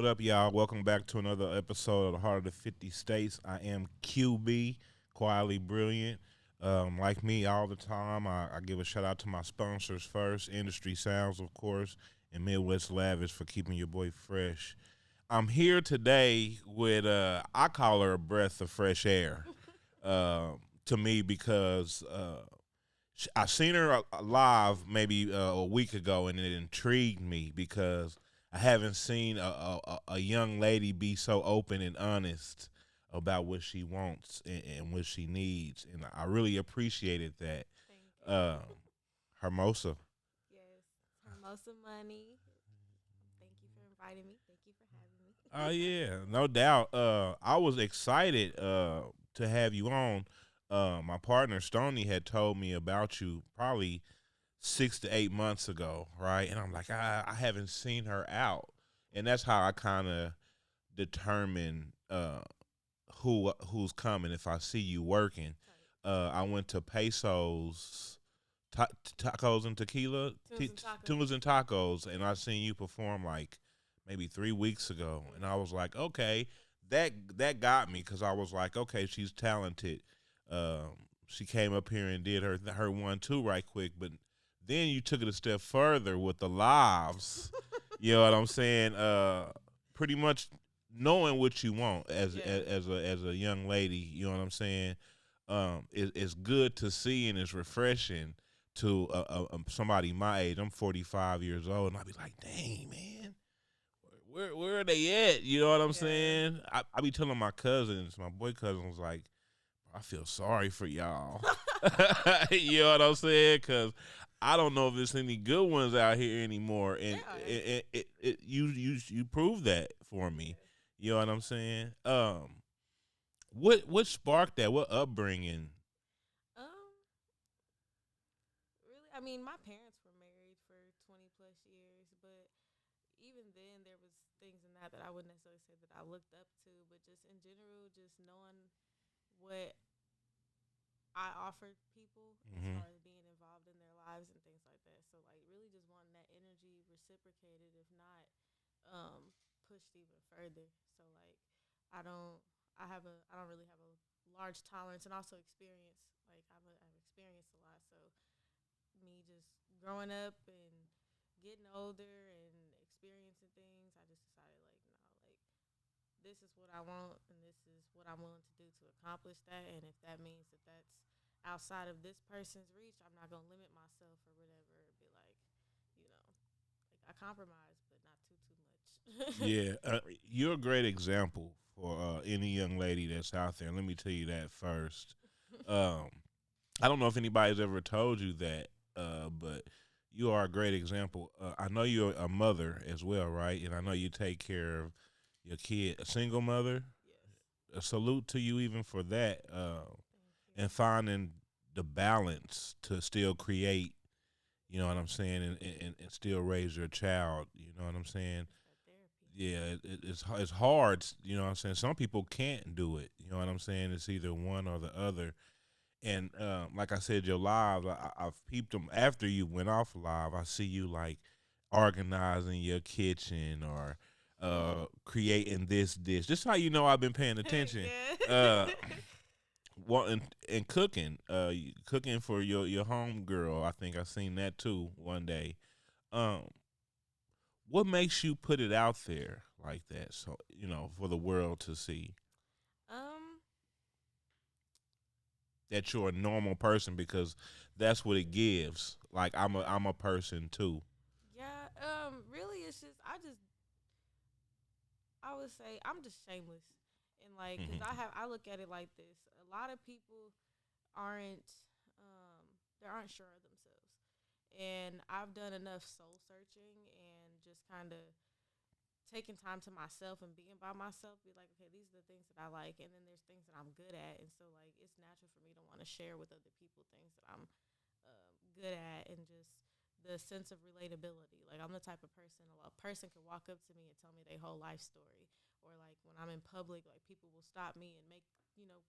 What up, y'all? Welcome back to another episode of the Heart of the 50 States. I am QB, quietly brilliant. Like me all the time, I give a shout out to my sponsors first, Industry Sounds, of course, and Midwest Lavish for keeping your boy fresh. I'm here today with, I call her a breath of fresh air uh, to me because I seen her live maybe a week ago, and it intrigued me because I haven't seen a young lady be so open and honest about what she wants and what she needs, and I really appreciated that. Thank Uh, you. Hermosa. Yes, Hermosa Monie. Thank you for inviting me. Thank you for having Oh me. yeah, no doubt. I was excited to have you on. My partner Stony had told me about you probably 6 to 8 months ago, right? And I'm like, I haven't seen her out, and that's how I kind of determine who's coming if I see you working. Type. I went to Pesos ta- Tacos and Tequila, Tunes and tacos. Tunas and Tacos, and I seen you perform like maybe 3 weeks ago, and I was like, okay, that got me because I was like, okay, she's talented. Um, she came up here and did her 1 2 right quick, but then you took it a step further with the lives. You know what I'm saying? Pretty much knowing what you want Yeah. as a young lady. You know what I'm saying? It's good to see and it's refreshing to somebody my age. I'm 45 years old, and I be like, dang man, where are they at? You know what I'm Yeah. saying? I be telling my cousins, my boy cousins, was like, I feel sorry for y'all. You know what I'm saying? Because I don't know if there's any good ones out here anymore, and There are. you proved that for me. Yeah. You know what I'm saying? What sparked that? What upbringing? Um, really, I mean, my parents were married for 20 plus years, but even then, there was things in that I wouldn't necessarily say that I looked up to, but just in general, just knowing what I offered people as Hmm. far as being involved in their lives and things like that. So like really just wanting that energy reciprocated, if not pushed even further. So like I don't I don't really have a large tolerance and also experience. Like I've experienced a lot. So me just growing up and getting older and experiencing things, I just decided like no, like this is what I want and this is what I'm willing to do to accomplish that. And if that means that that's outside of this person's reach, I'm not gonna limit myself or whatever. Be like, you know, like I compromise, but not too much. Yeah, you're a great example for any young lady that's out there. Let me tell you that first. Um, I don't know if anybody's ever told you that, but you are a great example. I know you're a mother as well, right? And I know you take care of your kid, a single mother. Yes. A salute to you even for that, Thank you. and finding the balance to still create. You know what I'm saying, and still raise your child. You know what I'm saying. It's that therapy. Yeah, it's hard. You know what I'm saying. Some people can't do it. You know what I'm saying. It's either one or the other. And like I said, your live, I've peeped them after you went off live. I see you like organizing your kitchen or creating this dish. Just how you know I've been paying attention. Uh, Yeah. well, and cooking, cooking for your home girl. I think I seen that too one day. Um, what makes you put it out there like that? So for the world to see um. that you're a normal person because that's what it gives. Like I'm a person too. Yeah. Really, it's just I would say I'm just shameless, and like, cause Hmm. I look at it like this. A lot of people aren't um they aren't sure of themselves, and I've done enough soul searching and just kind of taking time to myself and being by myself. Be like, okay, these are the things that I like, and then there's things that I'm good at, and so like it's natural for me to want to share with other people things that I'm good at, and just the sense of relatability. Like I'm the type of person a person can walk up to me and tell me their whole life story, or like when I'm in public, like people will stop me and make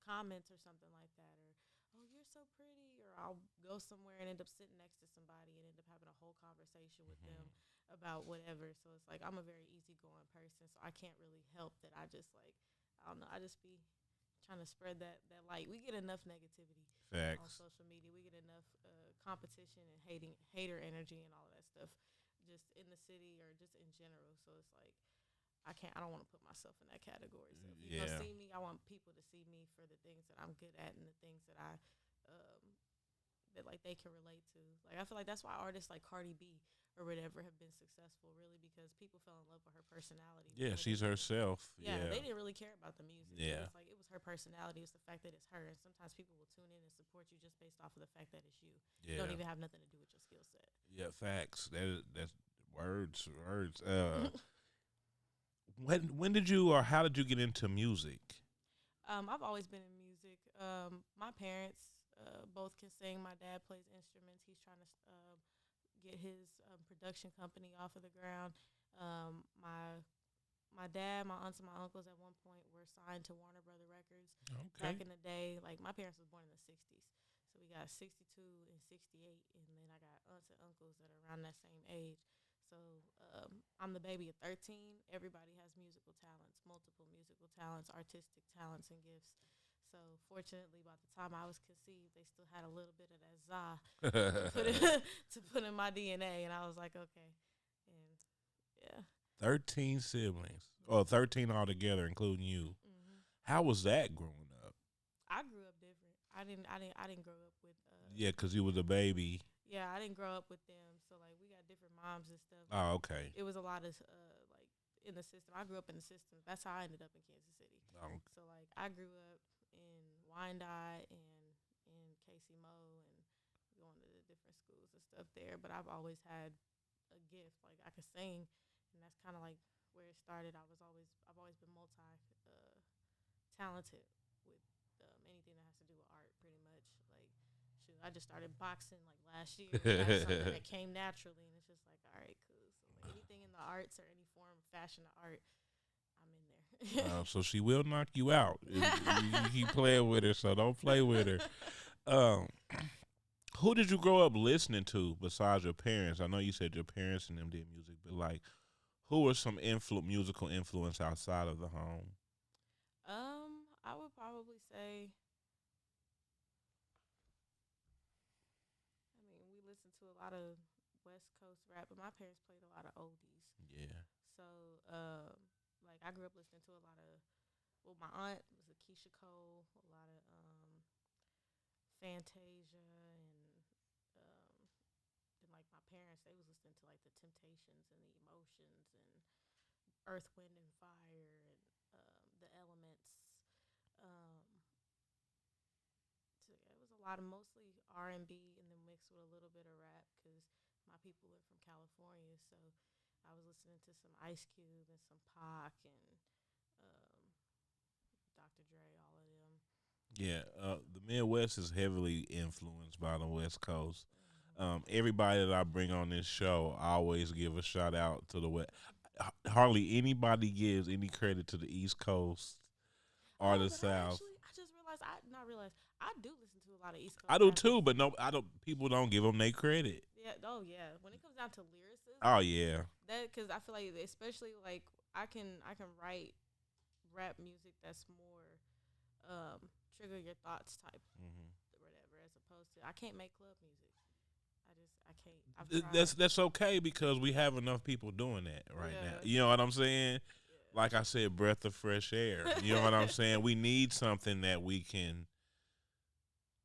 comments or something like that, or oh you're so pretty, or I'll go somewhere and end up sitting next to somebody and end up having a whole conversation with them about whatever. So it's like I'm a very easygoing person, so I can't really help that. I just like I don't know. I just be trying to spread that light. We get enough negativity on Facts. social media. We get enough competition and hater energy and all of that stuff, just in the city or just in general. So it's like I can't. I don't want to put myself in that category. So if you're Yeah. gonna see me, I want people to see me for the things that I'm good at and the things that um, that like they can relate to. Like I feel like that's why artists like Cardi B or whatever have been successful, really, because people fell in love with her personality. Yeah, More than she's herself. yeah, Yeah. they didn't really care about the music. Yeah. It was like it was her personality. It was the fact that it's her. And sometimes people will tune in and support you just based off of the fact that it's you. You Yeah. don't even have nothing to do with your skill set. Yeah, facts. That's words, words. When did you or how did you get into music? I've always been in music. My parents both can sing. My dad plays instruments. He's trying to get his production company off of the ground. My dad, my aunts, and my uncles at one point were signed to Warner Brother Records. Okay. Back in the day. Like my parents was born in the '60s, so we got '62 and '68, and then I got aunts and uncles that are around that same age. So I'm the baby of 13. Everybody has musical talents, multiple musical talents, artistic talents, and gifts. So fortunately, by the time I was conceived, they still had a little bit of that za to put in my DNA, and I was like, okay, and yeah. 13 siblings. Or 13 altogether, including you. Hmm. How was that growing up? I grew up different. I didn't grow up with. Yeah, because you was a baby. Yeah, I didn't grow up with them, so like we got different moms and stuff. Oh, okay. It was a lot of like in the system. I grew up in the system. That's how I ended up in Kansas City. Oh, So like I grew up in Wyandotte and in Casey Mo and going to the different schools and stuff there. But I've always had a gift. Like I could sing, and that's kind of like where it started. I've always been talented with anything that has to do with art, pretty much. Like shoot, I just started boxing like last year. That's something that came naturally, and it's just like all right, cool. So like anything in the arts or any form of fashion or art, I'm in there. so she will knock you out. You keep playing with her, so don't play with her. Um, who did you grow up listening to besides your parents? I know you said your parents and them did music, but like, who were some musical influence outside of the home? I would probably say. I mean, we listened to a lot of West Coast rap, but my parents played a lot of oldies. Yeah. So, like I grew up listening to a lot of. Well, my aunt was a Keisha Cole, a lot of Fantasia, and like my parents, they was listening to like the Temptations and the Emotions and Earth, Wind, and Fire and the Elements. Um, so yeah, it was a lot of mostly R&B and then mixed with a little bit of rap because my people are from California, so I was listening to some Ice Cube and some Pac and Dr. Dre, all of them. Yeah, the Midwest is heavily influenced by the West Coast. Mm-hmm. Everybody that I bring on this show, I always give a shout out to the West. Hardly anybody gives any credit to the East Coast or the But South. I just realized I do listen to a lot of East Coast. I do rappers. too, but no, I don't. People don't give them their credit. Yeah. Oh yeah. When it comes down to lyricism, Oh yeah, that because I feel like especially like I can write rap music that's more trigger your thoughts type whatever as opposed to I can't make club music. I can't. I've tried. that's okay because we have enough people doing that right now. Yeah. You know what I'm saying? Yeah. Like I said, breath of fresh air. You know what I'm saying? We need something that we can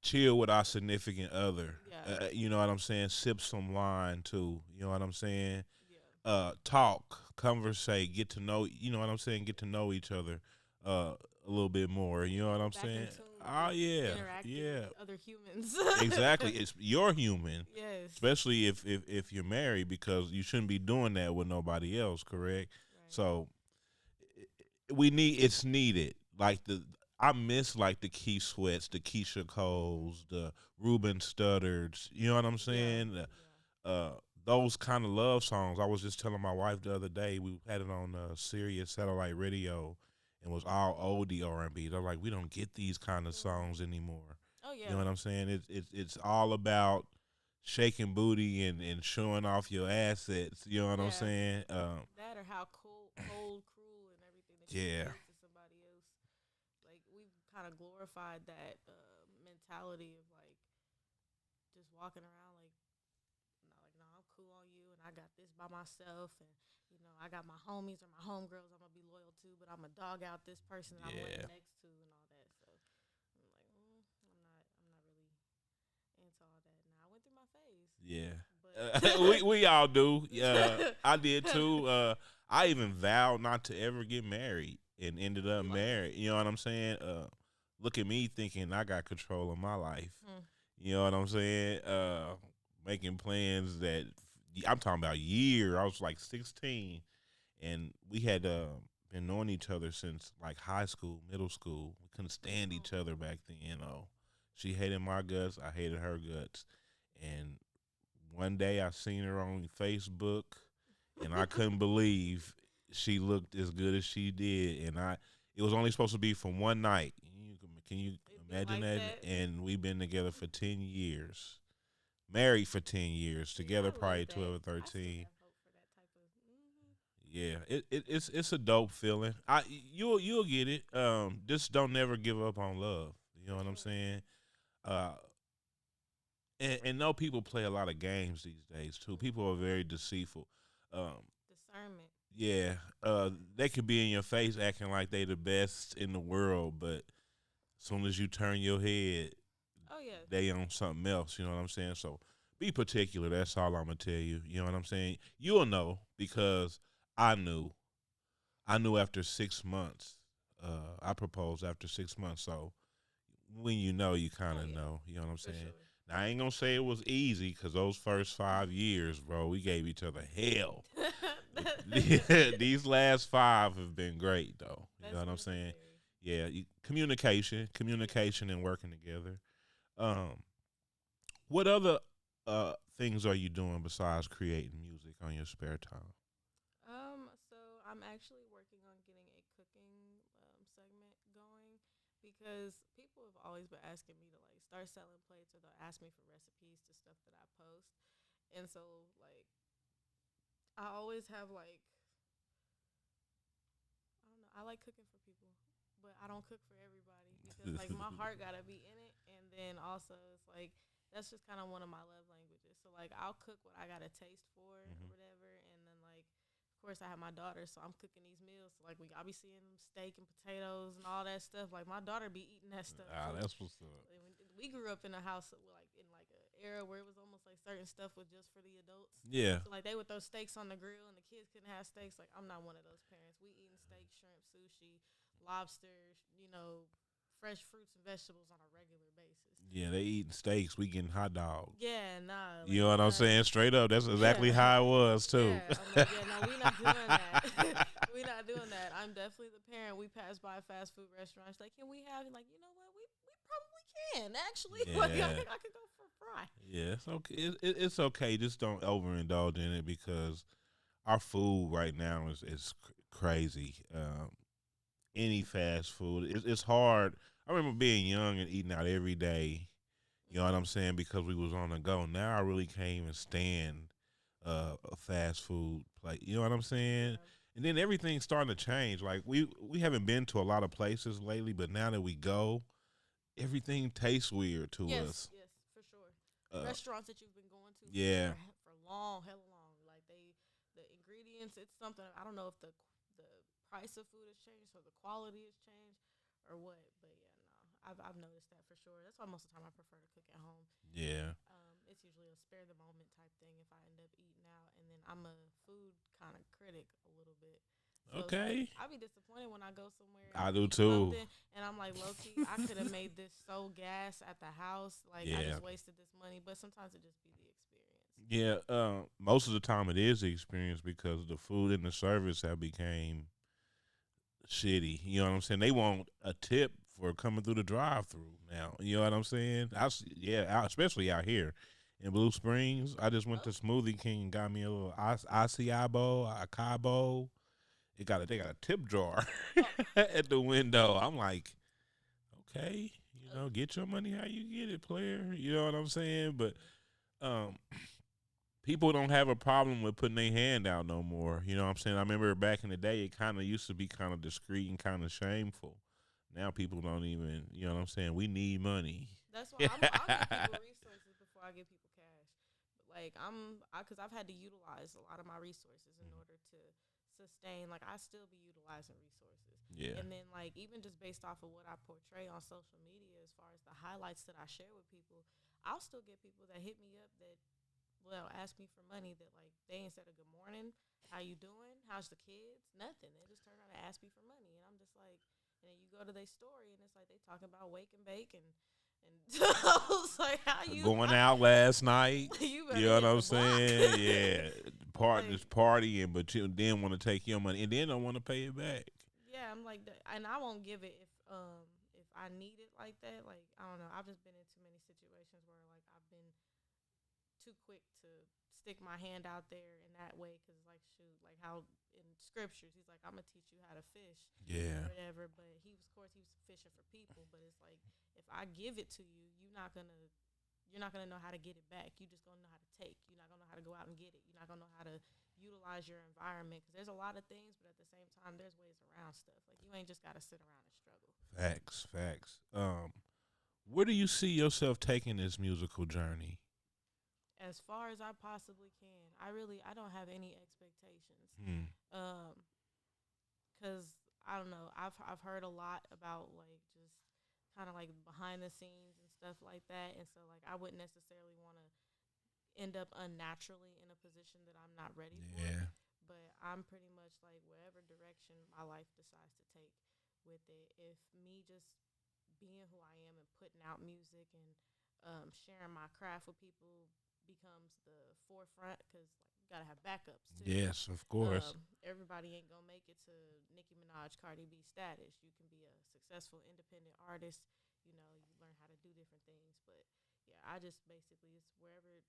chill with our significant other. Yeah. You know what I'm saying? Sip some wine too. You know what I'm saying? Yeah. Talk, conversate, get to know. You know what I'm saying? Get to know each other a little bit more. You know what I'm Back saying? in tune Oh with yeah, interacting yeah. with other humans. Exactly. It's you're human, Yes. especially if you're married, because you shouldn't be doing that with nobody else. Correct. Right. So it's needed. Like I miss like the Key Sweats, the Keisha Coles, the Ruben Studdards. You know what I'm saying? Yeah. Uh, those kind of love songs. I was just telling my wife the other day. We had it on Sirius satellite radio, and was all oldie R&B. They're like, we don't get these kind of songs anymore. Oh You know yeah. what I'm saying? It's all about shaking booty and showing off your assets. You know what I'm Yeah. saying? That or how cold, cruel, and everything that you can Yeah, be to somebody else. Like we've kind of glorified that mentality of like just walking around like no, I'm cool on you, and I got this by myself, and I got my homies or my homegirls I'm gonna be loyal to, but I'm a dog out this person that I'm yeah, laying next to and all that. So I'm like, I'm not really into all that. Now I went through my phase, yeah. but We all do. I did too. I even vowed not to ever get married and ended up you lucky. married. You know what I'm saying? Look at me thinking I got control of my life. Hmm. You know what I'm saying? Making plans that I'm talking about year. I was like 16, and we had been knowing each other since like high school, middle school. We couldn't stand each Oh, other back then. She hated my guts. I hated her guts. And one day I seen her on Facebook, and I couldn't believe she looked as good as she did. And it was only supposed to be for one night. Can you it be imagine like that? that. And we've been together for 10 years, married for 10 years, See, together I love probably that. 12 or I still 13. have hope for that type of. Yeah, it's a dope feeling. You'll get it. Just don't never give up on love. You know For what I'm sure. saying? Uh, and know people play a lot of games these days too. People are very deceitful. Um, Discernment. yeah, they could be in your face acting like they the best in the world, but as soon as you turn your head, Oh yeah. they on something else. You know what I'm saying? So be particular. That's all I'm gonna tell you. You know what I'm saying? You'll know because I knew. I knew after 6 months. I proposed after 6 months. So when you know, you kind Oh of yeah. know. You know what I'm For saying? sure. Now, I ain't gonna say it was easy because those first 5 years, bro, we gave each other hell. But these last five have been great, though. You know That's what I'm saying? necessary. Yeah, communication, Yeah. communication, and working together. Um, what other things are you doing besides creating music on your spare time? So I'm actually working on getting a cooking segment going because people have always been asking me to like start selling plates or they'll ask me for recipes to stuff that I post. And so like I always have like I don't know, I like cooking for people, but I don't cook for everybody because like my heart got to be in it and then also it's like that's just kind of one of my love languages. So like I'll cook what I got a taste for or Mhm. whatever and then like of course I have my daughter so I'm cooking these meals. So like I'll be seeing them steak and potatoes and all that stuff. Like my daughter be eating that stuff Ah, too. that's what's up. We grew up in a house like in like an era where it was almost like certain stuff was just for the adults. Yeah, So like they would throw steaks on the grill and the kids couldn't have steaks. Like I'm not one of those parents. We eating steak, shrimp, sushi, lobster, fresh fruits and vegetables on a regular basis. yeah, they eating steaks. We getting hot dogs. Yeah, nah, You like know we what I'm not. saying? Straight up, that's exactly Yeah, how it was too. yeah. I'm like, yeah, no, we not doing that. We not doing that. I'm definitely the parent. We pass by fast food restaurants. Like, can we have? Like, you know what? We probably can actually. Like, Yeah, I could go for a fry. yeah, it's okay. It's okay. Just don't overindulge in it because our food right now is crazy. Any fast food, it's hard. I remember being young and eating out every day. You know what Mm-hmm. I'm saying? Because we was on the go. Now I really can't even stand a fast food plate. You know what I'm saying? Yeah. And then everything's starting to change. Like we haven't been to a lot of places lately, but now that we go, everything tastes weird to Yes, us. yes, for sure. Uh, Restaurants that you've been going to yeah, for long, hella long. Like the ingredients, it's something. I don't know if the price of food has changed or the quality has changed or what. But yeah, no, I've noticed that for sure. That's why most of the time I prefer to cook at home. yeah. It's usually a spare the moment type thing if I end up eating out, and then I'm a food kind of critic a little bit. So it's like Okay, I'd be disappointed when I go somewhere and I I do eat too. something and I'm like low key I could have made this so gas at the house, like I Yeah, just wasted this money. But sometimes it just be the experience. yeah. Most of the time it is the experience because the food and the service have became shitty. You know what I'm saying? They want a tip for coming through the drive-through now. You know what I'm saying? Especially out here in Blue Springs. I just went to Oh, Smoothie King and got me a little acai a cabo. They got a tip jar oh, at the window. I'm like, okay, you know, get your money how you get it, player. You know what I'm saying? But um, people don't have a problem with putting their hand out no more. You know what I'm saying? I remember back in the day, it kind of used to be kind of discreet and kind of shameful. Now people don't even, you know what I'm saying? We need money. That's why I'll give people resources before I give people cash. But like because I've had to utilize a lot of my resources in order to sustain. Like I still be utilizing resources. Yeah. And then like even just based off of what I portray on social media, as far as the highlights that I share with people, I'll still get people that hit me up that ask me for money that like they ain't said a good morning, how you doing, how's the kids, nothing. They just turn around and ask me for money, and I'm just like, and then you go to their story and it's like they talking about wake and bake and I was like, how you Going out last night? You You know what I'm the block. saying? Yeah, partners Like, partying, but you then want to take your money and then don't want to pay it back. yeah, I'm like that, and I won't give it if I need it like that. Like I don't know, I've just been in too many situations where like I've been too quick to stick my hand out there in that way because like shoot, like how in scriptures he's like I'm gonna teach you how to fish, Yeah. or whatever. But he was, of course, he was fishing for people. But it's like if I give it to you, you're not gonna know how to get it back. You just gonna know how to take. You're not gonna know how to go out and get it. You're not gonna know how to utilize your environment because there's a lot of things, but at the same time, there's ways around stuff. Like you ain't just gotta sit around and struggle. Facts, facts. Where do you see yourself taking this musical journey? As far as I possibly can. I don't have any expectations. Hmm. Cause I don't know. I've heard a lot about like just kind of like behind the scenes and stuff like that, and so like I wouldn't necessarily want to end up unnaturally in a position that I'm not ready for. Yeah. But I'm pretty much like whatever direction my life decides to take with it. If me just being who I am and putting out music and sharing my craft with people becomes the forefront, because like you gotta have backups too. Yes, of course. Everybody ain't gonna make it to Nicki Minaj, Cardi B status. You can be a successful independent artist. You know, you learn how to do different things. But yeah, I just basically it's wherever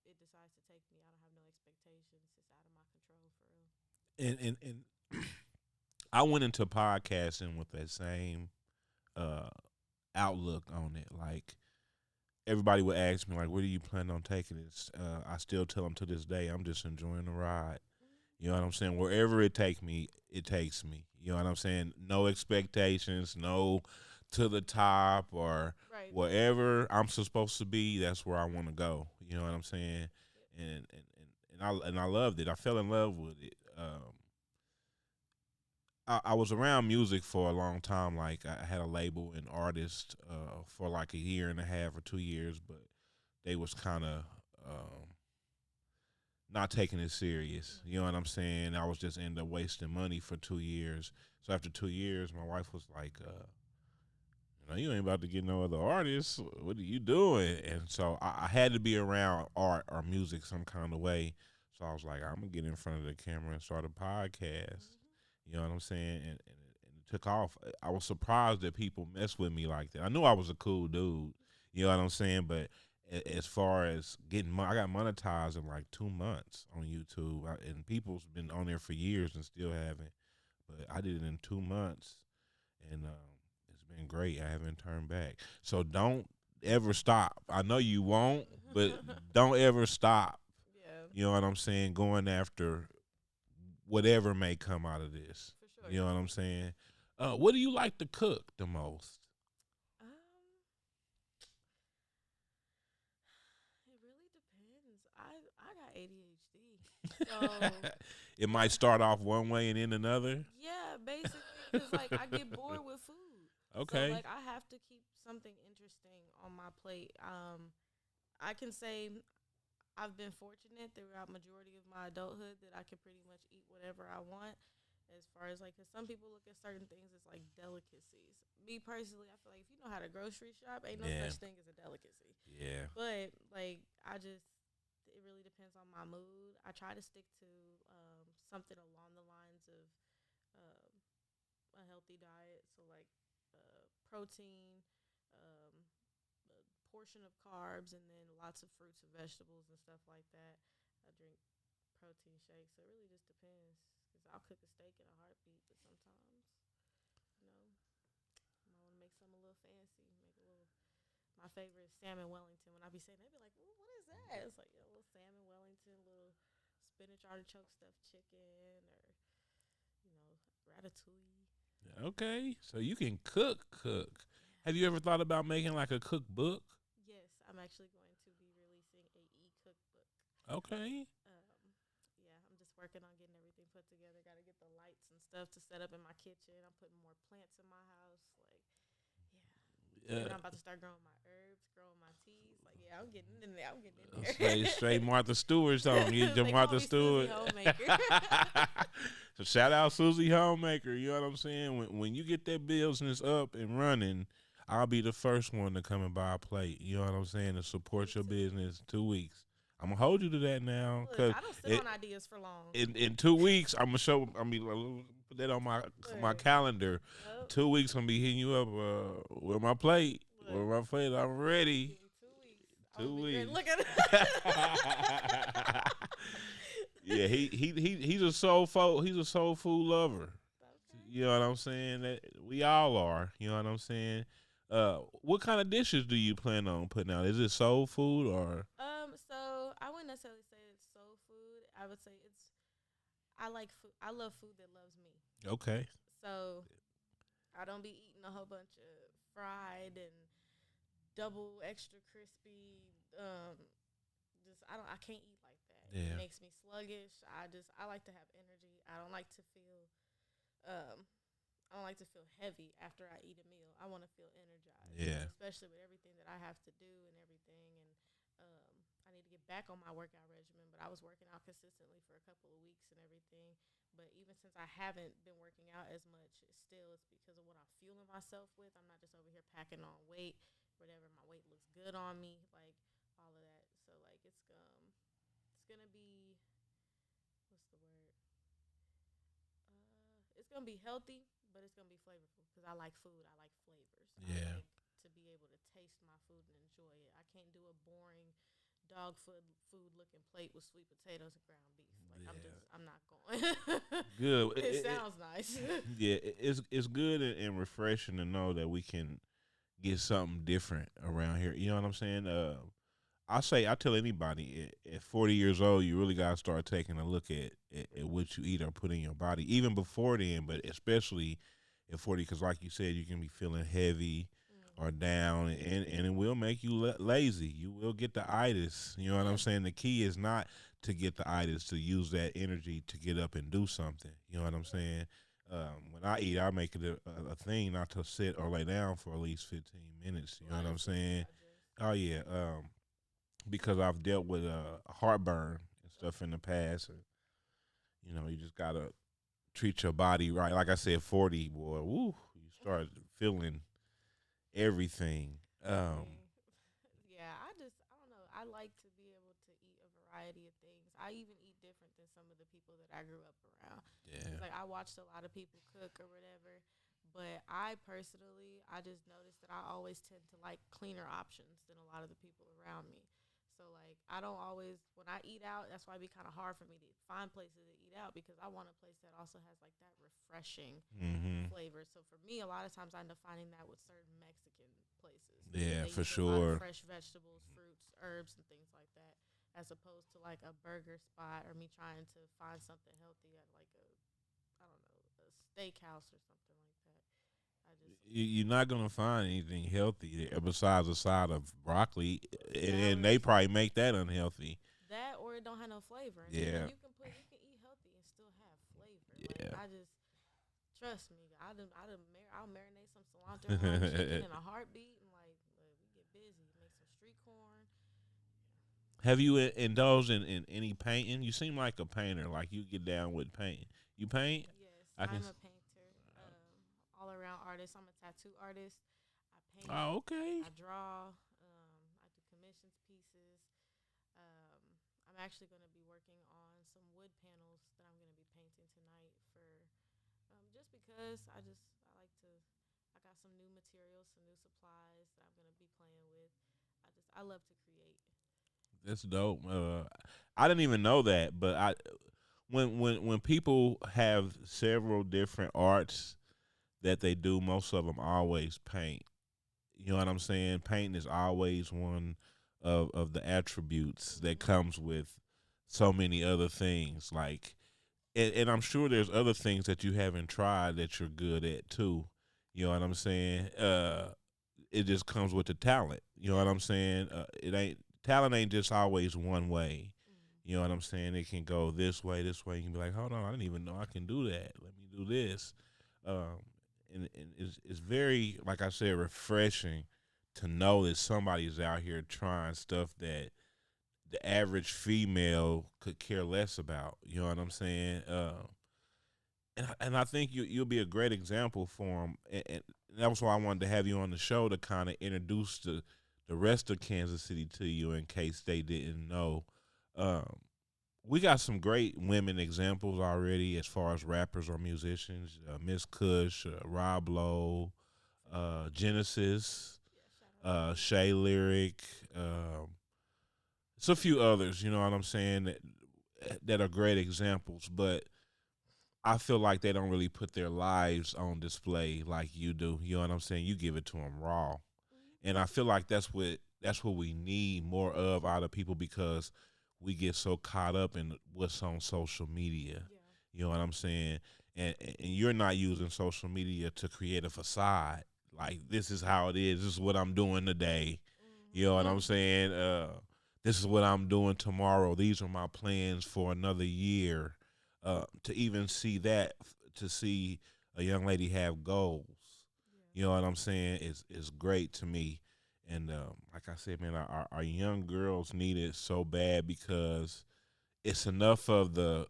it decides to take me. I don't have no expectations. It's out of my control for real. And I went into podcasting with that same uh outlook on it. Like everybody would ask me, like, "Where do you plan on taking this?" I still tell them to this day, I'm just enjoying the ride. You know what I'm saying? Wherever it take me, it takes me. You know what I'm saying? No expectations, no to the top or Right. wherever I'm supposed to be. That's where I want to go. You know what I'm saying? And I loved it. I fell in love with it. I was around music for a long time. Like I had a label and artist for like a year and a half or 2 years, but they was kind of not taking it serious. You know what I'm saying? I was just end up wasting money for 2 years. So after 2 years, my wife was like, you ain't about to get no other artists. What are you doing? And so I had to be around art or music some kind of way. So I was like, I'm gonna get in front of the camera and start a podcast. You know what I'm saying? And it took off. I was surprised that people mess with me like that. I knew I was a cool dude. You know what I'm saying? But as far as getting, I got monetized in like 2 months on YouTube, and people's been on there for years and still haven't. But I did it in 2 months, and it's been great. I haven't turned back. So don't ever stop. I know you won't, but don't ever stop. Yeah. You know what I'm saying? Going after whatever may come out of this. For sure. You know what I'm saying? What do you like to cook the most? It really depends. I got ADHD, so It might start off one way and end another. yeah, basically, because like I get bored with food. Okay. So like I have to keep something interesting on my plate. I can say I've been fortunate throughout majority of my adulthood that I can pretty much eat whatever I want. As far as like, cause some people look at certain things as like delicacies. Me personally, I feel like if you know how to grocery shop, ain't no Yeah. such thing as a delicacy. Yeah. But like, it really depends on my mood. I try to stick to something along the lines of um, a healthy diet. So like protein, a portion of carbs, and then lots of fruits and vegetables and stuff like that. I drink protein shakes. So it really just depends. Because I'll cook a steak in a heartbeat, but sometimes, you know, I want to make something a little fancy, make a little my favorite is salmon Wellington. When I be saying, they be like, well, "What is that?" It's like, yeah, little salmon Wellington, little spinach artichoke stuffed chicken, or ratatouille. Okay, so you can cook. Have you Yeah. ever thought about making like a cookbook? Yes, I'm actually going to be releasing a e-cookbook. Okay. Yeah, I'm just working on getting everything put together. Got to get the lights and stuff to set up in my kitchen. I'm putting more plants in my house. Like, yeah. Uh, And I'm about to start growing my herbs, growing my teas. Like, yeah, I'm getting in there. I'm getting in there. straight Martha Stewart's on you, They call Martha me Susie Stewart. Homemaker. So shout out Susie Homemaker. You know what I'm saying? When you get that business up and running, I'll be the first one to come and buy a plate. You know what I'm saying? To Me support your too. business. 2 weeks. I'm gonna hold you to that now, Look, cause I don't sit it, on ideas for long. in 2 weeks I'm gonna show. I mean, put that on my Look, calendar. yep. 2 weeks I'm gonna be hitting you up with my plate. With Look, my plate, I'm ready. give me 2 weeks. I will 2 be ready. weeks. Look at it. Yeah, he's a he's a soul food lover. Okay. You know what I'm saying? That we all are. You know what I'm saying? What kind of dishes do you plan on putting out? Is it soul food or So I wouldn't necessarily say it's soul food. I would say I like food. I love food that loves me. okay? So I don't be eating a whole bunch of fried and double extra crispy. Just I can't eat like that. It Yeah, makes me sluggish. I like to have energy. I don't like to feel um I don't like to feel heavy after I eat a meal. I want to feel energized, yeah, especially with everything that I have to do and everything. And I need to get back on my workout regimen. But I was working out consistently for a couple of weeks and everything. But even since I haven't been working out as much, still it's because of what I'm fueling myself with. I'm not just over here packing on weight, whatever. My weight looks good on me, like all of that. So like it's gonna be what's the word? It's gonna be healthy, but it's gonna be flavorful because I like food. I like flavors. I yeah, like to be able to taste my food and enjoy it. I can't do a boring dog food looking plate with sweet potatoes and ground beef. Like yeah. I'm not going. Good. It sounds nice. Yeah, it's good and refreshing to know that we can get something different around here. You know what I'm saying? I tell anybody at 40 years old, you really gotta start taking a look at what you eat or put in your body. Even before then, but especially at 40, because like you said, you can be feeling heavy or Mm-hmm. down, and it will make you lazy. You will get the itis. You know what I'm Yeah. saying? The key is not to get the itis, to use that energy to get up and do something. You know what I'm Yeah. saying? When I eat, I make it a thing not to sit or lay down for at least 15 minutes. You know what I'm Honestly, saying? I just. Oh yeah. Because I've dealt with heartburn and stuff in the past. And, you just gotta treat your body right. Like I said, 40, boy, woo, you start feeling everything. Hey. Yeah, I don't know. I like to be able to eat a variety of things. I even eat different than some of the people that I grew up around. Yeah, Cause like I watched a lot of people cook or whatever, but I personally, I just noticed that I always tend to like cleaner options than a lot of the people around me. So like I don't always when I eat out, that's why it'd be kind of hard for me to find places to eat out because I want a place that also has like that refreshing hmm flavor. So for me, a lot of times I end up finding that with certain Mexican places because yeah, they for use a lot of sure. fresh vegetables, fruits, herbs, and things like that, as opposed to like a burger spot or me trying to find something healthy at like I don't know, a steakhouse or something like that. I just You're not gonna find anything healthy there besides a side of broccoli, and they salads, probably make that unhealthy. that or it don't have no flavor. And even Yeah, you can eat healthy and still have flavor. Like yeah. I just trust me, I'll marinate some cilantro in my chicken in a heartbeat and like we get busy, make some street corn. Have you indulged in any painting? You seem like a painter. Like you get down with painting. You paint? Yes, I can. I'm a painter, all around artist. I'm a tattoo artist. I paint. Oh, okay. I draw. I do commissions pieces. I'm actually going to be working on some wood panels that I'm going to be painting tonight for just because I like to. I got some new materials, some new supplies that I'm going to be playing with. I love to create. That's dope. I didn't even know that, but when people have several different arts that they do, most of them always paint. You know what I'm saying? Painting is always one of the attributes that Mhm. comes with so many other things. Like, and I'm sure there's other things that you haven't tried that you're good at too. You know what I'm saying? It just comes with the talent. You know what I'm saying? It ain't talent ain't just always one way. Mhm. You know what I'm saying? It can go this way, this way. You can be like, hold on, I didn't even know I can do that. Let me do this. Um, and it's very, like I said, refreshing to know that somebody's out here trying stuff that the average female could care less about. You know what I'm saying? And I think you'll be a great example for them. And that was why I wanted to have you on the show to kind of introduce the rest of Kansas City to you in case they didn't know. Um, we got some great women examples already as far as rappers or musicians. Miss Cush, Rob Lowe, For sure. Genesis, Yeah, shout out to them. Shay Lyric. It's a few others, you know what I'm saying, that are great examples, but I feel like they don't really put their lives on display like you do. You know what I'm saying? You give it to them raw, Mhm. and I feel like that's what we need more of out of people because we get so caught up in what's on social media. Yeah. You know what I'm saying? And you're not using social media to create a facade. Like this is how it is. This is what I'm doing today. You know what I'm Mhm. saying? This is what I'm doing tomorrow. These are my plans for another year. To even see that, to see a young lady have goals, Yeah. you know what I'm saying, is great to me. And like I said, man, our young girls need it so bad because it's enough of the,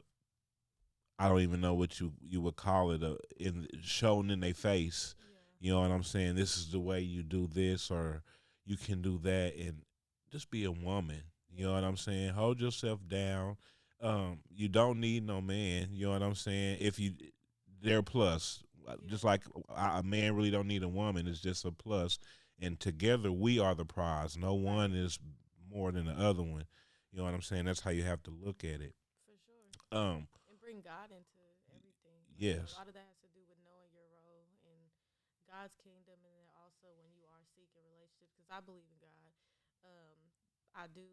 I don't even know what you would call it, in shown in their face. Yeah. You know what I'm saying? This is the way you do this, or you can do that, and just be a woman. You know Yeah. what I'm saying? Hold yourself down. You don't need no man. You know what I'm saying? If you, they're a plus. Yeah. Just like a man really don't need a woman. It's just a plus. And together we are the prize. No one Right. is more than the other one. You know what I'm saying? That's how you have to look at it. For sure. Um, And bring God into everything. Like a yes. lot of that has to do with knowing your role in God's kingdom, and then also when you are seeking relationships. Because I believe in God. Um, I do.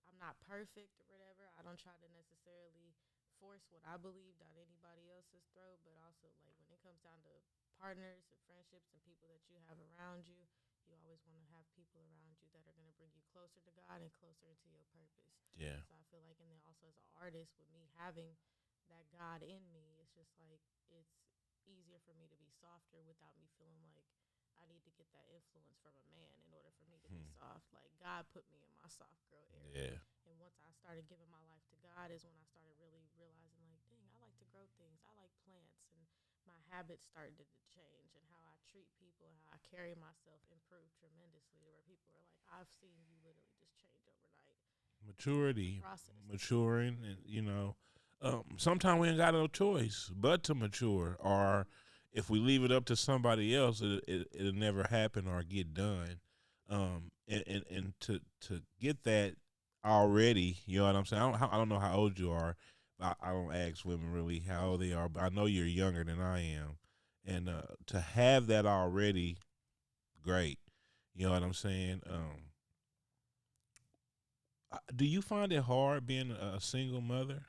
I'm not perfect or whatever. I don't try to necessarily force what I believe down anybody else's throat. But also, like when it comes down to partners and friendships and people that you have around you, you always want to have people around you that are going to bring you closer to God and closer into your purpose. Yeah. So I feel like, and then also as an artist, with me having that God in me, it's just like it's easier for me to be softer without me feeling like I need to get that influence from a man in order for me to be Hmm. soft. Like God put me in my soft girl era. Yeah. And once I started giving my life to God is when I started really realizing like, dang, I like to grow things. I like plants and my habits started to change and how I treat people and how I carry myself improved tremendously to where people are like, I've seen you literally just change overnight. And it's a Maturity, process though. maturing, and sometimes we ain't got no choice but to mature. Or Mm-hmm. if we leave it up to somebody else, it'll never happen or get done. And to get that already, you know what I'm saying. I don't know how old you are. I don't ask women really how old they are, but I know you're younger than I am, and to have that already, great. You know what I'm saying. Do you find it hard being a single mother?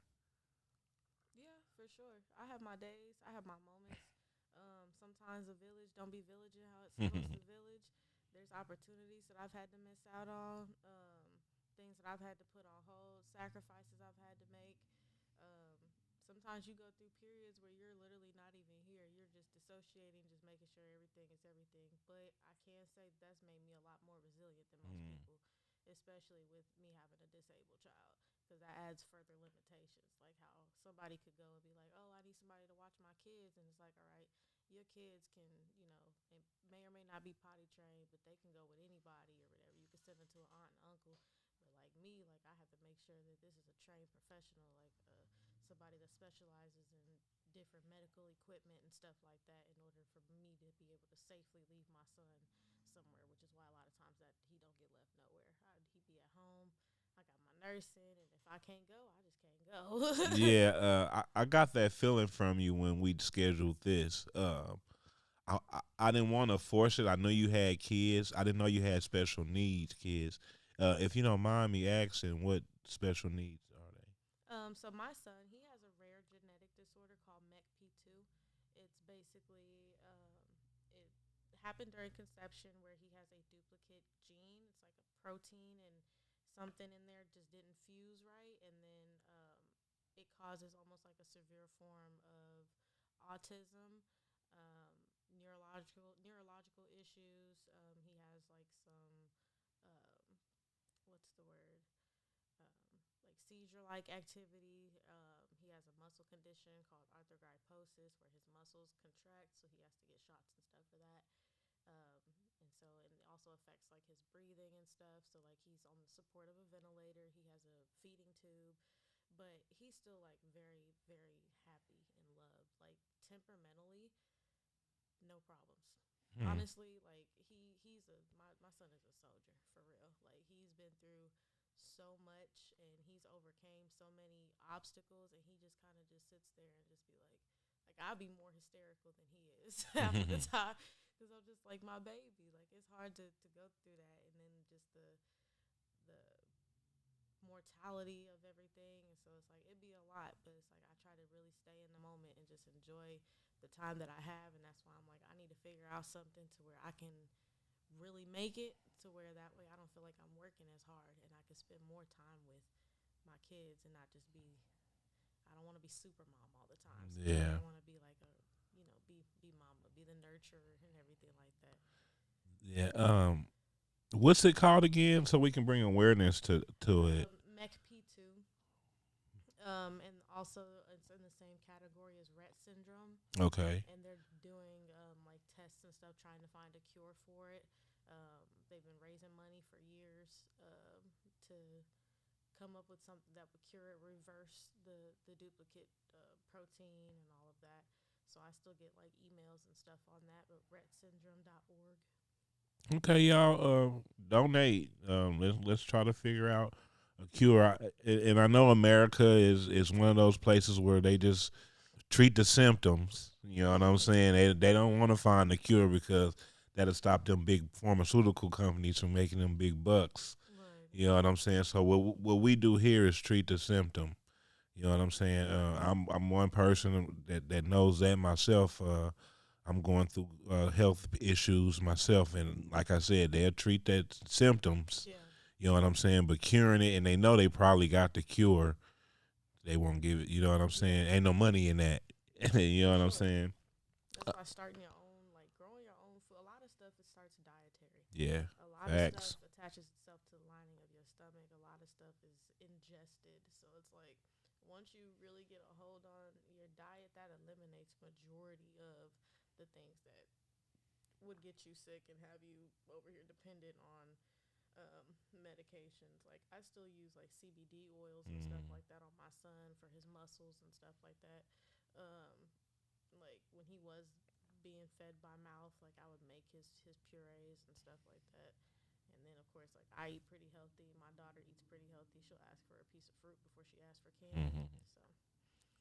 Yeah, for sure. I have my days. I have my moments. Sometimes the village don't be villaging how it's supposed to village. There's opportunities that I've had to miss out on. Things that I've had to put on hold. Sacrifices I've had to make. Um, Sometimes you go through periods where you're literally not even here. You're just dissociating, just making sure everything is everything. But I can say that's made me a lot more resilient than most Mm. people, especially with me having a disabled child, because that adds further limitations. Like how somebody could go and be like, "Oh, I need somebody to watch my kids," and it's like, "All right, your kids can, and may or may not be potty trained, but they can go with anybody or whatever. You can send them to an aunt and uncle." But like me, like I have to make sure that this is a trained professional, like somebody that specializes in different medical equipment and stuff like that, in order for me to be able to safely leave my son somewhere. Which is why a lot of times that he don't get left nowhere. He be at home. I got my nursing, and if I can't go, I just can't go. Yeah, I got that feeling from you when we scheduled this. I didn't want to force it. I knew you had kids. I didn't know you had special needs kids. If you don't mind me asking, what special needs are they? So my son, he has a rare genetic disorder called MECP2. It's basically it happened during conception where he has a duplicate gene. It's like a protein and something in there just didn't fuse right, and then it causes almost like a severe form of autism, um, neurological issues. He has like some what's the word? Like seizure like activity. He has a muscle condition called arthrogryposis where his muscles contract, so he has to get shots and stuff for that. Um, and it also affects like his breathing and stuff. So like he's on the support of a ventilator. He has a feeding tube, but he's still like very very happy and loved. Like temperamentally, no problems. Hmm. Honestly, like my son is a soldier for real. Like he's been through so much and he's overcame so many obstacles and he just kind of just sits there and just be like I'll be more hysterical than he is half of the time because I'm just like my baby. Like it's hard to go through that and then just the mortality of everything. And so it's like it'd be a lot, but it's like I try to really stay in the moment and just enjoy the time that I have. And that's why I'm like, I need to figure out something to where I can really make it to where that way I don't feel like I'm working as hard and I can spend more time with my kids and not just be, I don't want to be super mom all the time. Sometimes Yeah, I want to be like a, be mama, be the nurturer and everything like that. yeah. What's it called again? So we can bring awareness to it. MECP2. And also it's in the same category as Rett syndrome, Okay. and they're doing like tests and stuff trying to find a cure for it. They've been raising money for years to come up with something that would cure it, reverse the duplicate protein and all of that. So I still get like emails and stuff on that, but rettsyndrome.org. Okay, y'all. Donate. Let's try to figure out a cure. And I know America is one of those places where they just treat the symptoms. You know what I'm saying? They don't want to find the cure because that'll stop them big pharmaceutical companies from making them big bucks. Right. You know what I'm saying? So what we do here is treat the symptom. You know what I'm saying? I'm one person that knows that myself. I'm going through health issues myself, and like I said, they'll treat that symptoms. Yeah. You know what I'm saying? But curing it, and they know they probably got the cure, they won't give it. You know what I'm Yeah. saying? Ain't no money in that. You know For what I'm sure. saying? That's why starting your own, like growing your own food. A lot of stuff it starts dietary. Yeah. A lot of stuff Facts. attaches itself to the lining of your stomach. A lot of stuff is ingested. So it's like once you really get a hold on your diet, that eliminates majority of the things that would get you sick and have you over here dependent on medications. Like I still use like CBD oils and stuff Mm. like that on my son for his muscles and stuff like that. Um, like when he was being fed by mouth, like I would make his purees and stuff like that. And then of course, like I eat pretty healthy. My daughter eats pretty healthy. She'll ask for a piece of fruit before she asks for candy. Hmm. So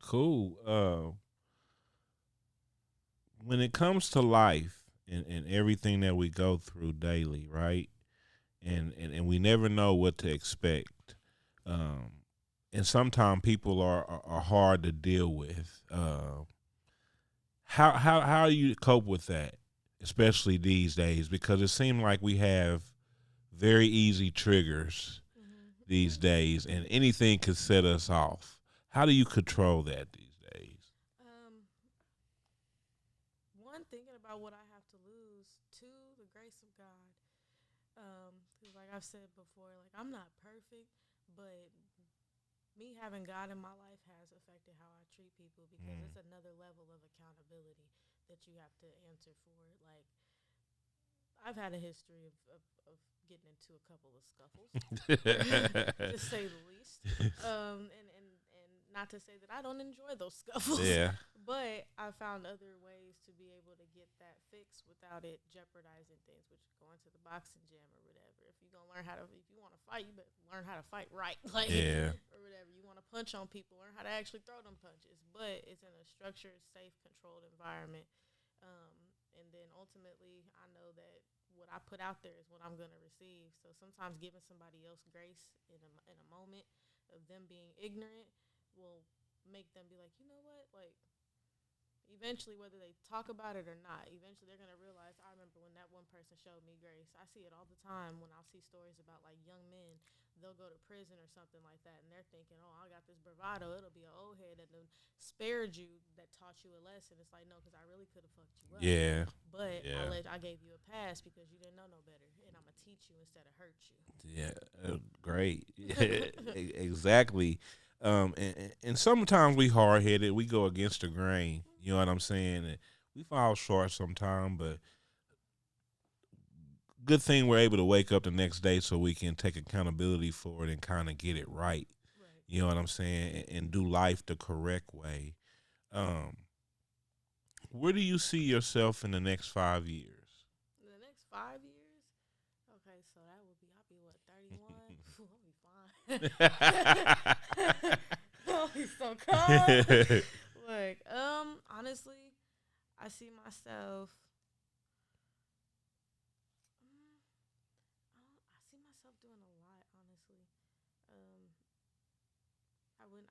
Cool. When it comes to life and everything that we go through daily, right? And we never know what to expect. Um, and sometimes people are hard to deal with. How do you cope with that, especially these days? Because it seems like we have very easy triggers these days, and anything could set us off. How do you control that these days? um, one, thinking about what I have to lose. Two, the grace of God. Because like I've said before, like I'm not perfect, but me having God in my life has affected how I treat people because Mm. it's another level of accountability that you have to answer for. Like I've had a history of getting into a couple of scuffles, to say the least. And not to say that I don't enjoy those scuffles, Yeah. but I found other ways to be able to get that fixed without it jeopardizing things, which going to the boxing gym or whatever. If you're gonna learn how to, if you want to fight, you better learn how to fight right, like Yeah. or whatever. You want to punch on people, learn how to actually throw them punches, but it's in a structured, safe, controlled environment. Um, And then ultimately, I know that what I put out there is what I'm gonna receive. So sometimes giving somebody else grace in a moment of them being ignorant will make them be like, you know what, like eventually, whether they talk about it or not, eventually they're gonna realize. I remember when that one person showed me grace. I see it all the time when I'll see stories about like young men. They'll go to prison or something like that, and they're thinking, "Oh, I got this bravado. It'll be an old head that done spared you, that taught you a lesson." It's like, no, because I really could have fucked you up, Yeah. but Yeah. I gave you a pass because you didn't know no better, and I'm gonna teach you instead of hurt you. Yeah. Great. Exactly. And sometimes we hard headed. We go against the grain. You know what I'm saying? And we fall short sometimes, but good thing we're able to wake up the next day so we can take accountability for it and kind of get it right. Right. You know what I'm saying? And do life the correct way. Um, where do you see yourself in the next 5 years? In the next 5 years, okay, so that would be I'll be what 31. I'll be fine. I'll be so calm. Like, honestly, I see myself. I see myself doing a lot. Honestly, um,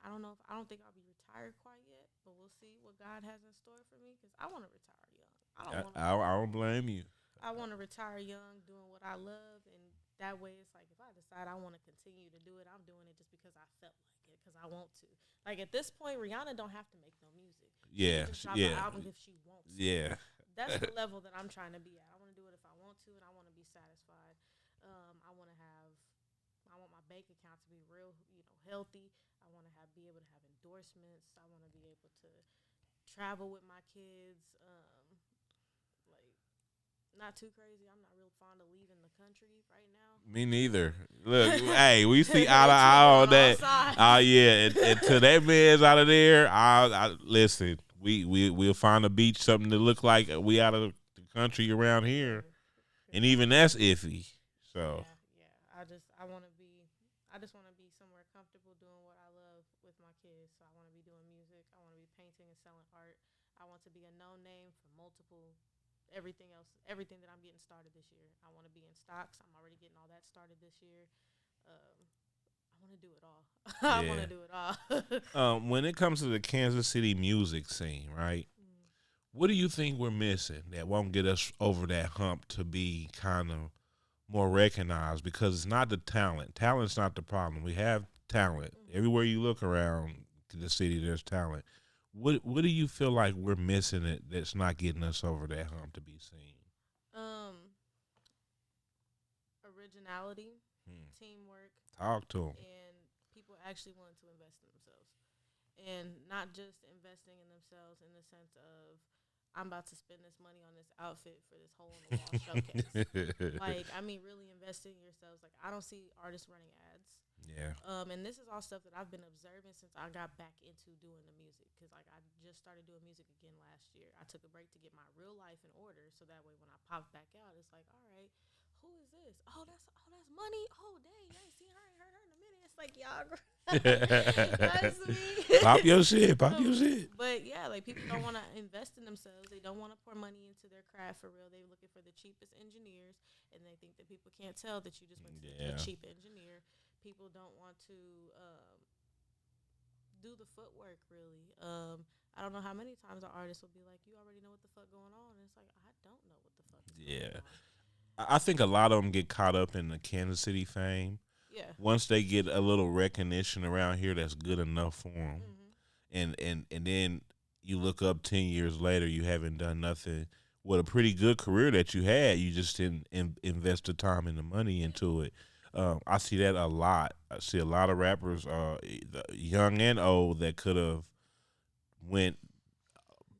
I don't know if I don't think I'll be retired quite yet, but we'll see what God has in store for me because I want to retire young. I don't want to. I don't blame you. I want to retire young, doing what I love, and that way it's like if I decide I want to continue to do it, I'm doing it just because I felt like it, because I want to. Like at this point, Rihanna don't have to make no music. She Yeah, can just drop an yeah, album if she wants to. yeah, That's the level that I'm trying to be at. I want to do it if I want to, and I want to be satisfied. I want to have, I want my bank account to be real, healthy. I want to be able to have endorsements. I want to be able to travel with my kids. Like not too crazy. I'm not real fond of leaving the country right now. me neither. Look, hey, we see eye to eye on that. Yeah, until that man's out of there, I listen. We'll find a beach, something to look like we out of the country around here, and even that's iffy. So Yeah. I just want to be somewhere comfortable doing what I love with my kids. So I want to be doing music. I want to be painting and selling art. I want to be a known name for multiple everything else, everything that I'm getting started this year. I want to be in stocks. I'm already getting all that started this year. I want to do it all. I want yeah. to do it all. When it comes to the Kansas City music scene, right? Mm. What do you think we're missing that won't get us over that hump to be kind of more recognized? Because it's not the talent. Talent's not the problem. We have talent. Everywhere you look around the city, there's talent. What do you feel like we're missing that's not getting us over that hump to be seen? Um, Originality, Hmm. teamwork, Talk to them. and people actually wanting to invest in themselves, and not just investing in themselves in the sense of I'm about to spend this money on this outfit for this hole in the wall showcase. Like, I mean, really investing in yourselves. Like, I don't see artists running ads. Yeah. And this is all stuff that I've been observing since I got back into doing the music. Because, like, I just started doing music again last year. I took a break to get my real life in order. So that way when I pop back out, it's like, all right, who is this? That's Money. Oh, dang, I ain't seen her. I ain't heard her in a minute. It's like, y'all, that's me. Pop your shit. Pop your shit. But, yeah, like, people don't want to invest in themselves. They don't want to pour money into their craft for real. They're looking for the cheapest engineers. And they think that people can't tell that you just went to a cheap engineer. People don't want to do the footwork, really. I don't know how many times an artist will be like, you already know what the fuck going on. And it's like, I don't know what the fuck is going on. I think a lot of them get caught up in the Kansas City fame. Yeah. Once they get a little recognition around here, that's good enough for them. Mm-hmm. And then you look up 10 years later, you haven't done nothing with a pretty good career that you had. You just didn't invest the time and the money into it. I see that a lot. I see a lot of rappers, young and old, that could have went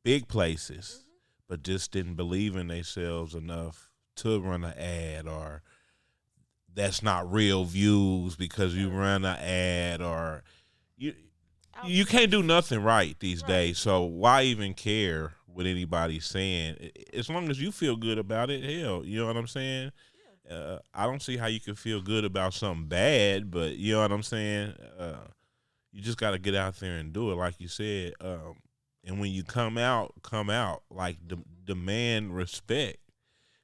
big places, but just didn't believe in themselves enough to run an ad, or that's not real views because you run an ad, or you can't do nothing right these days. So why even care what anybody's saying? As long as you feel good about it, hell, you know what I'm saying? I don't see how you can feel good about something bad, but you know what I'm saying? You just got to get out there and do it. Like you said, And when you come out like demand respect.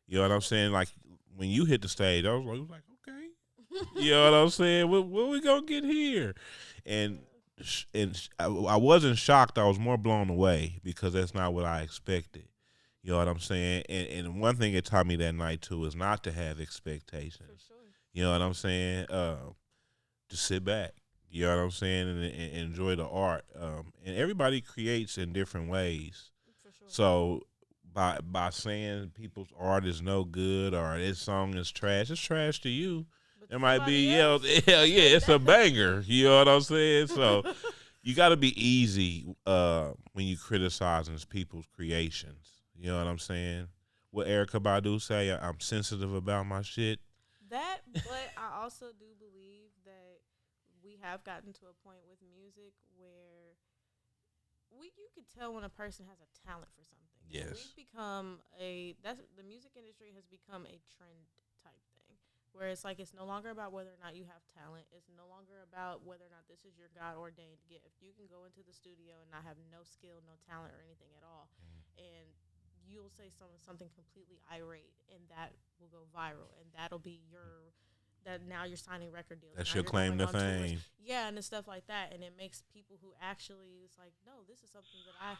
You know what I'm saying? Like when you hit the stage, I was like, okay. You know what I'm saying? What we gonna get here? And I wasn't shocked. I was more blown away because that's not what I expected. You know what I'm saying? And one thing it taught me that night too is not to have For expectations. sure. You know what I'm saying? Just sit back. You know what I'm saying? And enjoy the art. And everybody creates in different ways. For sure. So by saying people's art is no good or this song is trash, it's trash to you. But It to might somebody be else, hell yeah, it's a that, banger. You know what I'm saying? So you got to be easy when you criticizing people's creations. You know what I'm saying? What Erica Badu say? I'm sensitive about my shit. that, but I also do believe that we have gotten to a point with music where you could tell when a person has a talent for something. Yes. We've become that's the music industry has become a trend type thing where it's like it's no longer about whether or not you have talent. It's no longer about whether or not this is your God ordained gift. You can go into the studio and not have no skill, no talent, or anything at all, and you'll say something completely irate, and that will go viral, and that'll be your that now you're signing record deals. That's Now your you're claim going to on tours. fame. Yeah, and it's stuff like that. And it makes people who actually is like, no, this is something that I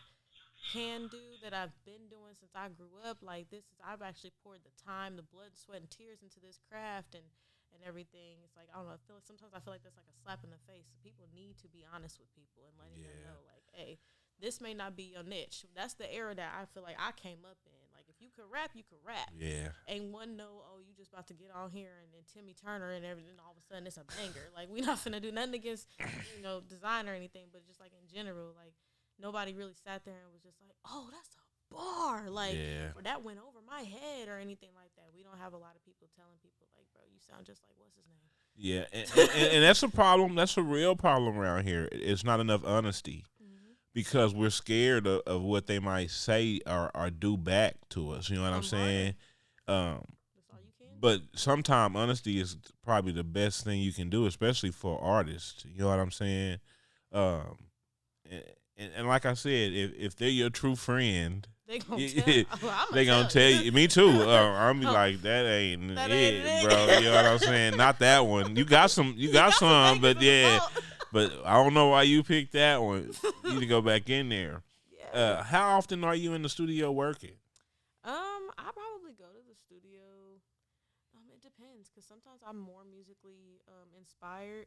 can do, that I've been doing since I grew up. Like this is I've actually poured the time, the blood, sweat, and tears into this craft and everything. It's like I don't know, sometimes I feel like that's like a slap in the face. People need to be honest with people and letting them know, like, hey, this may not be your niche. That's the era that I feel like I came up in. Like if you could rap, you could rap. Yeah. Ain't one know, oh, you just about to get on here and Timmy Turner and everything, all of a sudden it's a banger. Like we not finna do nothing against, design or anything, but just like in general, like nobody really sat there and was just like, oh, that's a bar. Like or that went over my head or anything like that. We don't have a lot of people telling people like, bro, you sound just like what's his name? Yeah, and that's a problem. That's a real problem around here. It's not enough honesty because we're scared of what they might say or do back to us. You know what I'm saying? Um, That's all you can do. but sometimes honesty is probably the best thing you can do, especially for artists. You know what I'm saying? Um, and, and like I said, if they're your true friend, They gonna tell. I'm they gonna tell you. Me too. I'm be like, that ain't That it, ain't it. bro. You know what I'm saying? Not that one. You got some. You got some, but yeah. But I don't know why you picked that one. You need to go back in there. Yeah. How often are you in the studio working? I probably go to the studio. It depends, cause sometimes I'm more musically inspired.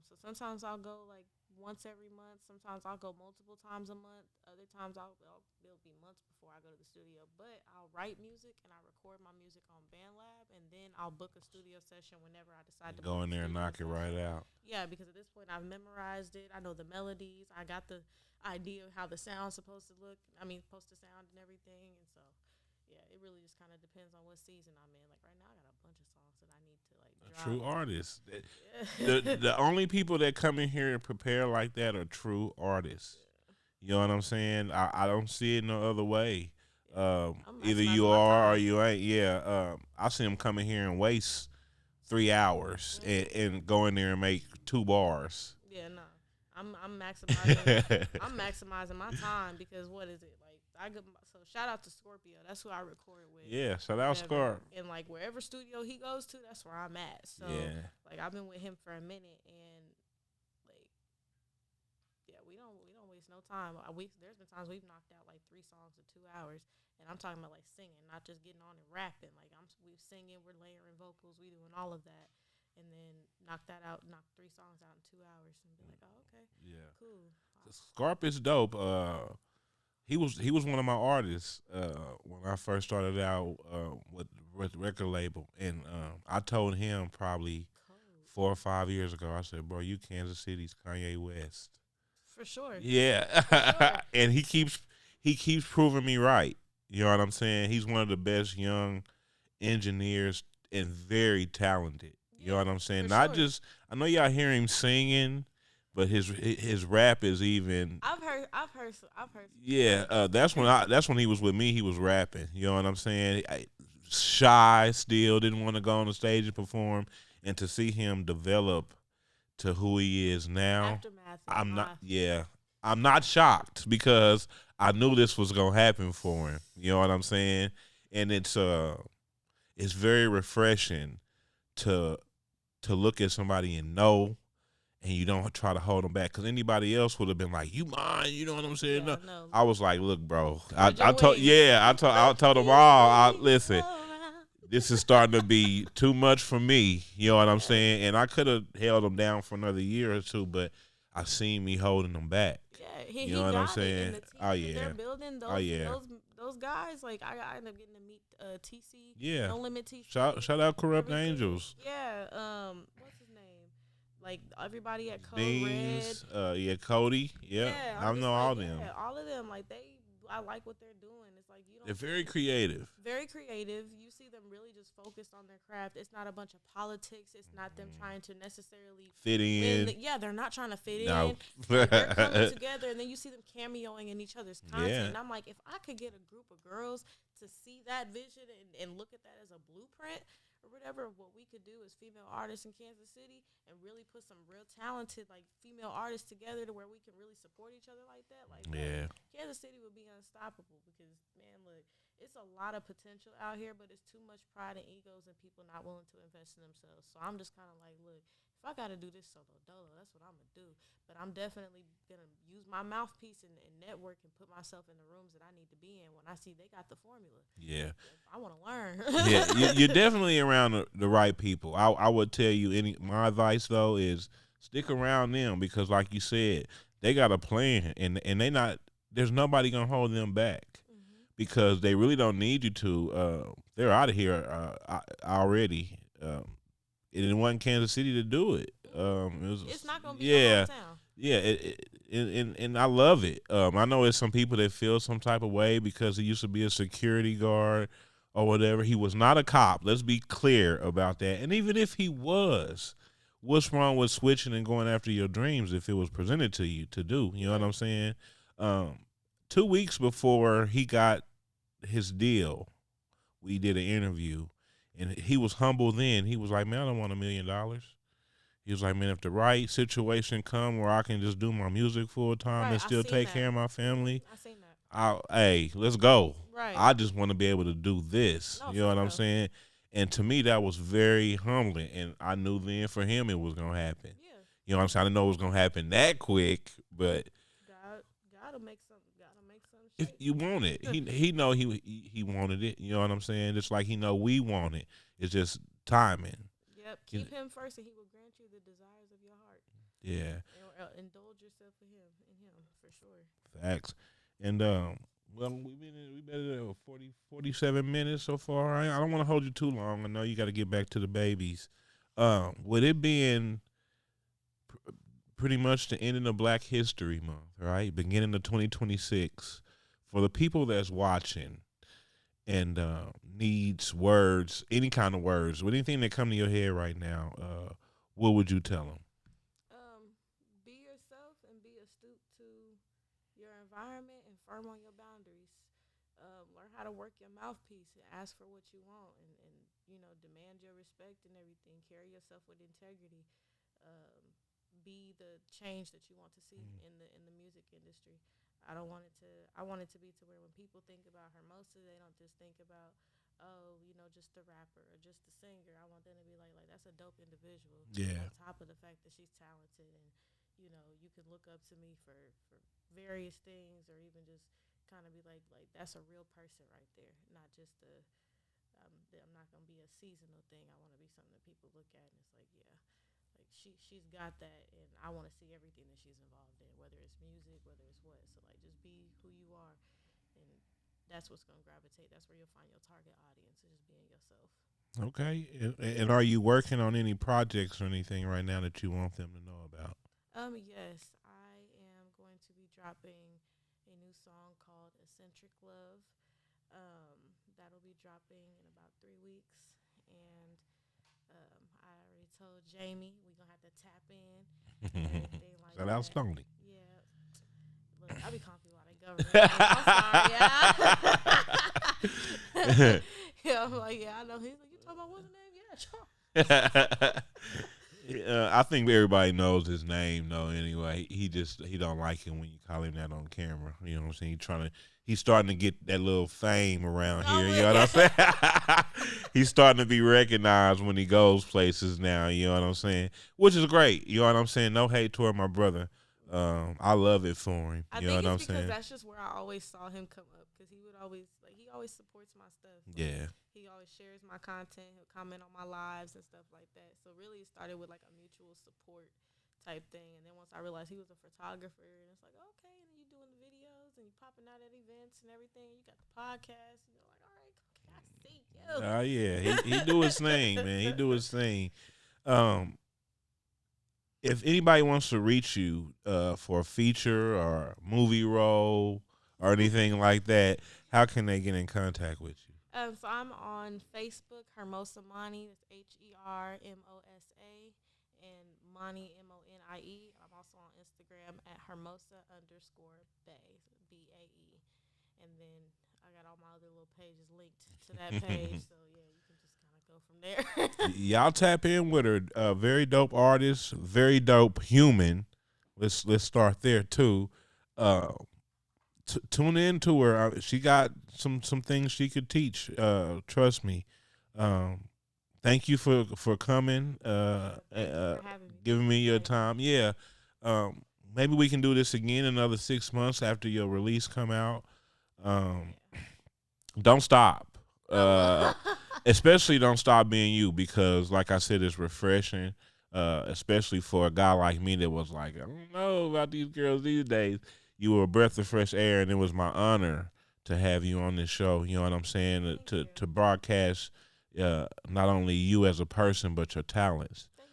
So sometimes I'll go like once every month. Sometimes I'll go multiple times a month. Other times it'll be months before I go to the studio. But I'll write music and I record my music on BandLab, and then I'll book a studio session whenever I decide to Go book in a there and studio knock it session. right out. Yeah, because at this point I've memorized it. I know the melodies. I got the idea of how the sound's supposed to look. Supposed to sound and everything. And so, yeah, it really just kind of depends on what season I'm in. Like right now, I got a bunch of songs that I need to like A drop. true artist. Yeah. The only people that come in here and prepare like that are true artists. You know what I'm saying? I don't see it no other way. I'm Either you maximizing my are or time. you ain't. Yeah. I see them come in here and waste 3 hours and go in there and make 2 bars. Yeah, no. I'm maximizing. I'm maximizing my time because what is it like? So shout out to Scorpio. That's who I record with. Yeah. Shout out Whenever Scar. and like wherever studio he goes to, that's where I'm at. So Yeah. like I've been with him for a minute, and like yeah, we don't waste no time. There's been times we've knocked out like 3 songs in 2 hours, and I'm talking about like singing, not just getting on and rapping. Like we singing, we're layering vocals, we doing all of that, and then knock that out, knock 3 songs out in 2 hours, and be like, oh okay, Yeah. cool. Scarp is dope. He was one of my artists when I first started out with the record label, and I told him probably Cold 4 or 5 years ago. I said, "Bro, you Kansas City's Kanye West." for sure. Yeah, For sure. and he keeps proving me right. You know what I'm saying? He's one of the best young engineers and very talented. You know Yeah, what I'm saying? for Not sure. just I know y'all hear him singing, but his rap is even. I've heard. Yeah, that's when he was with me. He was rapping. You know what I'm saying? Shy, still didn't want to go on the stage and perform, and to see him develop to who he is now, Aftermath is I'm not. my Yeah, I'm not shocked because I knew this was gonna happen for him. You know what I'm saying? And it's very refreshing to look at somebody and know, and you don't try to hold them back. Because anybody else would have been like, "You mine?" You know what I'm saying? Yeah, No. no. I was like, "Look, bro." Spread I your told, wings. I told them all. Listen, this is starting to be too much for me. You know what I'm saying? And I could have held them down for another year or two, but I seen me holding them back. Yeah, You he know what I'm got it. saying? And the team Oh that yeah. they're building, Oh yeah. those guys, like I ended up getting to meet TC, Yeah. No Limit TC. Shout out Corrupt everything. Angels. Yeah. What's his name? Like everybody at Code Beans. Red. Yeah, Cody. Yeah. Yeah, I I'm just know all like, them. yeah, all of them. Like I like what they're doing. It's like you don't. They're very creative. Very creative. You see them really just focused on their craft. It's not a bunch of politics. It's not them trying to necessarily fit in. Yeah, they're not trying to fit No. in. Like, they're coming together, and then you see them cameoing in each other's content. Yeah. And I'm like, if I could get a group of girls to see that vision and look at that as a blueprint or whatever, what we could do as female artists in Kansas City and really put some real talented like female artists together to where we can really support each other like that. Like, yeah. Kansas City would be unstoppable because, man, look, it's a lot of potential out here, but it's too much pride and egos and people not willing to invest in themselves. So I'm just kind of like, look, if I got to do this solo dolo, that's what I'm going to do. But I'm definitely going to use my mouthpiece and network and put myself in the rooms that I need to be in when I see they got the formula. Yeah. I want to learn. Yeah, you're definitely around the right people. I would tell you, my advice, though, is stick around them because, like you said, they got a plan, and there's nobody going to hold them back. Because they really don't need you to. They're out of here already. It wasn't Kansas City to do it. It's not gonna be yeah, and I love it. I know there's some people that feel some type of way because he used to be a security guard or whatever. He was not a cop. Let's be clear about that. And even if he was, what's wrong with switching and going after your dreams if it was presented to you to do? You know what I'm saying? 2 weeks before he got his deal, we did an interview, and he was humble then. He was like, "Man, I don't want $1 million." He was like, "Man, if the right situation come where I can just do my music full time and still take care of my family, I seen that. Hey, let's go. Right. I just want to be able to do this." You know what I'm saying? And to me, that was very humbling, and I knew then for him it was gonna happen. Yeah. You know what I'm saying? I didn't know it was gonna happen that quick, but gotta make some if you want it, he know he wanted it. You know what I'm saying? Just like he know we want it. It's just timing. Yep. Keep him first, and he will grant you the desires of your heart. Yeah. Indulge yourself in him for sure. Facts. And well, we've been at 47 minutes so far. I don't want to hold you too long. I know you got to get back to the babies. With it being pretty much the ending of Black History Month, right? Beginning of 2026. For the people that's watching and needs words, any kind of words, with anything that come to your head right now, what would you tell them? Be yourself and be astute to your environment and firm on your boundaries. Learn how to work your mouthpiece and ask for what you want and demand your respect and everything. Carry yourself with integrity. Be the change that you want to see in the music industry. I want it to be to where when people think about Hermosa, they don't just think about, just the rapper or just the singer. I want them to be like that's a dope individual. Yeah. On top of the fact that she's talented and, you can look up to me for various things or even just kind of be like that's a real person right there, not just I'm not going to be a seasonal thing. I want to be something that people look at and it's like, yeah. Like she's got that, and I want to see everything that she's involved in, whether it's music, whether it's what. So like, just be who you are, and that's what's gonna gravitate. That's where you'll find your target audience, is just being yourself. Okay, and are you working on any projects or anything right now that you want them to know about? Yes, I am going to be dropping a new song called "Eccentric Love." That'll be dropping in about 3 weeks, and I already told Jamie we're gonna have to tap in. Like Shout out Stoney. Yeah. Look, I be calling people out of government. I'm sorry, yeah. Yeah, I'm like, yeah, I know. He's like, you talking about what's the name? Yeah, sure. I think everybody knows his name though. Anyway, he don't like it when you call him that on camera. You know what I'm saying? He's starting to get that little fame around here. You know what I'm saying? He's starting to be recognized when he goes places now. You know what I'm saying? Which is great. You know what I'm saying? No hate toward my brother. I love it for him. I You know think what it's I'm because saying? that's just where I always saw him come up because he would always like he always supports my stuff. Like, Yeah. he always shares my content. He'll comment on my lives and stuff like that. So really, it started with like a mutual support type thing. And then once I realized he was a photographer, and it's like okay, and you doing the videos and you popping out at events and everything. You got the podcast. And you're like, all right, okay, I see you. Oh yeah. He do his thing, man. He do his thing. Um, if anybody wants to reach you for a feature or movie role or anything like that, how can they get in contact with you? So I'm on Facebook, Hermosa Monie. That's Hermosa, and Monie Monie. I'm also on Instagram at Hermosa_Bay, BAE. And then I got all my other little pages linked to that page. So yeah, you can just kind of go from there. Y'all tap in with her. Very dope artist, very dope human. Let's start there too. Uh, Tune in to her. She got some things she could teach. Trust me. Um, Thank you for coming. Thank you for having me. Giving me your time. Yeah. Maybe we can do this again another 6 months after your release come out. Um, Yeah. don't stop. No. Especially don't stop being you because, like I said, it's refreshing. Especially for a guy like me that was like, I don't know about these girls these days. You were a breath of fresh air, and it was my honor to have you on this show. You know what I'm saying? To broadcast not only you as a person but your talents. Thank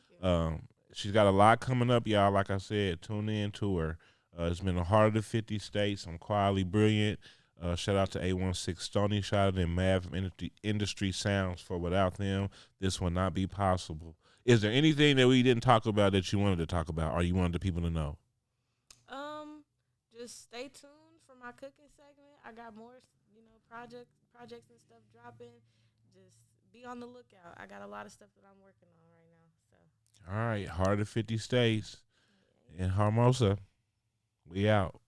you. She's got a lot coming up, y'all. Like I said, tune in to her. It's been a Heart of the 50 States. I'm quietly brilliant. Shout out to A16 Stony. Shout out to Mav Industry Sounds for without them, this would not be possible. Is there anything that we didn't talk about that you wanted to talk about or you wanted the people to know? Just stay tuned for my cooking segment. I got more, projects and stuff dropping. Just be on the lookout. I got a lot of stuff that I'm working on right now. So All right, Heart of the 50 States in Hermosa. We out.